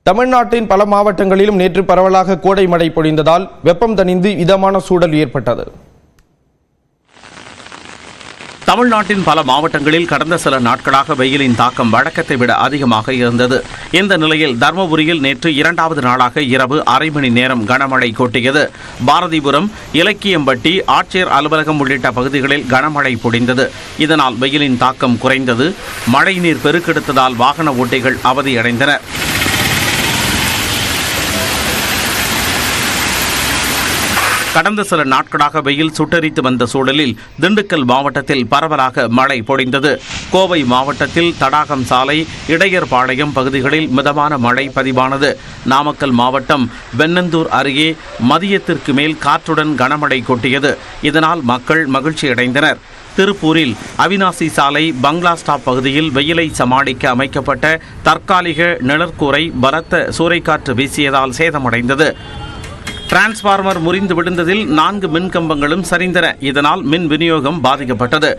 தமிழ்நாட்டின் பல மாவட்டங்களிலும் நேற்று பரவலாக கோடை மழை பொழிந்ததால் வெப்பம் தணிந்து இதமான சூழல் ஏற்பட்டது. தமிழ்நாட்டின் பல மாவட்டங்களில் கடந்த சில நாட்களாக வெயிலின் தாக்கம் வழக்கத்தை விட அதிகமாக இருந்தது. இந்த நிலையில் தருமபுரியில் நேற்று இரண்டாவது நாளாக இரவு அரை மணி நேரம் கனமழை கொட்டியது. பாரதிபுரம், இலக்கியம்பட்டி, ஆட்சியர் அலுவலகம் உள்ளிட்ட பகுதிகளில் கனமழை பொழிந்தது. இதனால் வெயிலின் தாக்கம் குறைந்தது. மழைநீர் பெருக்கெடுத்ததால் வாகன ஓட்டிகள் அவதியடைந்தனர். கடந்த சில நாட்களாக வெயில் சுட்டரித்து வந்த சூழலில் திண்டுக்கல் மாவட்டத்தில் பரவலாக மழை பொழிந்தது. கோவை மாவட்டத்தில் தடாகம் சாலை, இடையர்பாளையம் பகுதிகளில் மிதமான மழை பதிவானது. நாமக்கல் மாவட்டம் வெண்ணந்தூர் அருகே மதியத்திற்கு மேல் காற்றுடன் கனமழை கொட்டியது. இதனால் மக்கள் மகிழ்ச்சியடைந்தனர். திருப்பூரில் அவினாசி சாலை பங்களா ஸ்டாப் பகுதியில் வெயிலை சமாளிக்க அமைக்கப்பட்ட தற்காலிக நிழற்கூரை பலத்த சூறைக்காற்று வீசியதால் சேதமடைந்தது. டிரான்ஸ்பார்மர் முறிந்து விழுந்ததில் 4 மின்கம்பங்களும் சரிந்தன. இதனால் மின் விநியோகம் பாதிக்கப்பட்டது.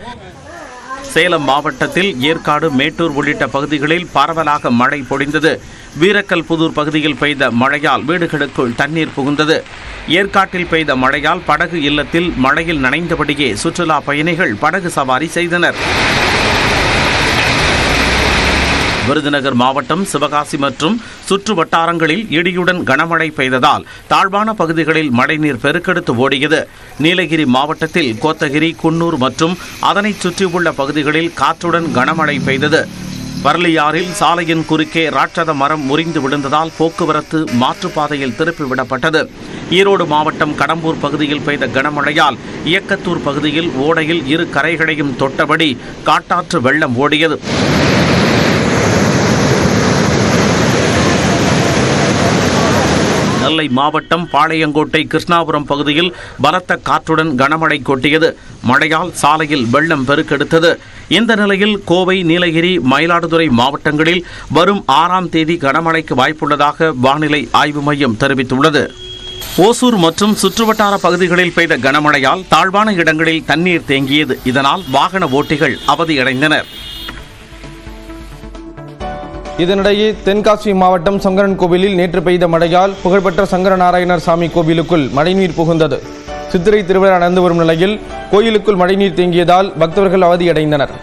சேலம் மாவட்டத்தில் ஏற்காடு, மேட்டூர் உள்ளிட்ட பகுதிகளில் பரவலாக மழை பொழிந்தது. வீரக்கல் புதூர் பகுதியில் பெய்த மழையால் வீடுகளுக்குள் தண்ணீர் புகுந்தது. ஏற்காட்டில் பெய்த மழையால் படகு இல்லத்தில் மழையில் நனைந்தபடியே சுற்றுலா பயணிகள் படகு சவாரி செய்தனர். விருதுநகர் மாவட்டம் சிவகாசி மற்றும் சுற்று வட்டாரங்களில் இடியுடன் கனமழை பெய்ததால் தாழ்வான பகுதிகளில் மழைநீர் பெருக்கெடுத்து ஓடியது. நீலகிரி மாவட்டத்தில் கோத்தகிரி, குன்னூர் மற்றும் அதனை சுற்றியுள்ள பகுதிகளில் காற்றுடன் கனமழை பெய்தது. பர்லியாறில் சாலையின் குறுக்கே ராட்சத மரம் முறிந்து விழுந்ததால் போக்குவரத்து மாற்றுப்பாதையில் திருப்பிவிடப்பட்டது. ஈரோடு மாவட்டம் கடம்பூர் பகுதியில் பெய்த கனமழையால் இயக்கத்தூர் பகுதியில் ஓடையில் 2 கரைகளையும் தொட்டபடி காட்டாற்று வெள்ளம் ஓடியது. நெல்லை மாவட்டம் பாளையங்கோட்டை, கிருஷ்ணாபுரம் பகுதியில் பலத்த காற்றுடன் கனமழை கொட்டியது. மழையால் சாலையில் வெள்ளம் பெருக்கெடுத்தது. இந்த நிலையில் கோவை, நீலகிரி, மயிலாடுதுறை மாவட்டங்களில் வரும் 6ஆம் தேதி கனமழைக்கு வாய்ப்புள்ளதாக வானிலை ஆய்வு மையம் தெரிவித்துள்ளது. ஓசூர் மற்றும் சுற்றுவட்டார பகுதிகளில் பெய்த கனமழையால் தாழ்வான இடங்களில் தண்ணீர் தேங்கியது. இதனால் வாகன ஓட்டிகள் அவதியடைந்தனர். இதனிடையே தென்காசி மாவட்டம் சங்கரன் கோவிலில் நேற்று பெய்த மழையால் புகழ்பெற்ற சங்கரநாராயணர் சாமி கோவிலுக்குள் மழைநீர் புகுந்தது. சித்திரை திருவிழா நடந்து வரும் நிலையில் கோயிலுக்குள் மழைநீர் தேங்கியதால் பக்தர்கள் அவதியடைந்தனர்.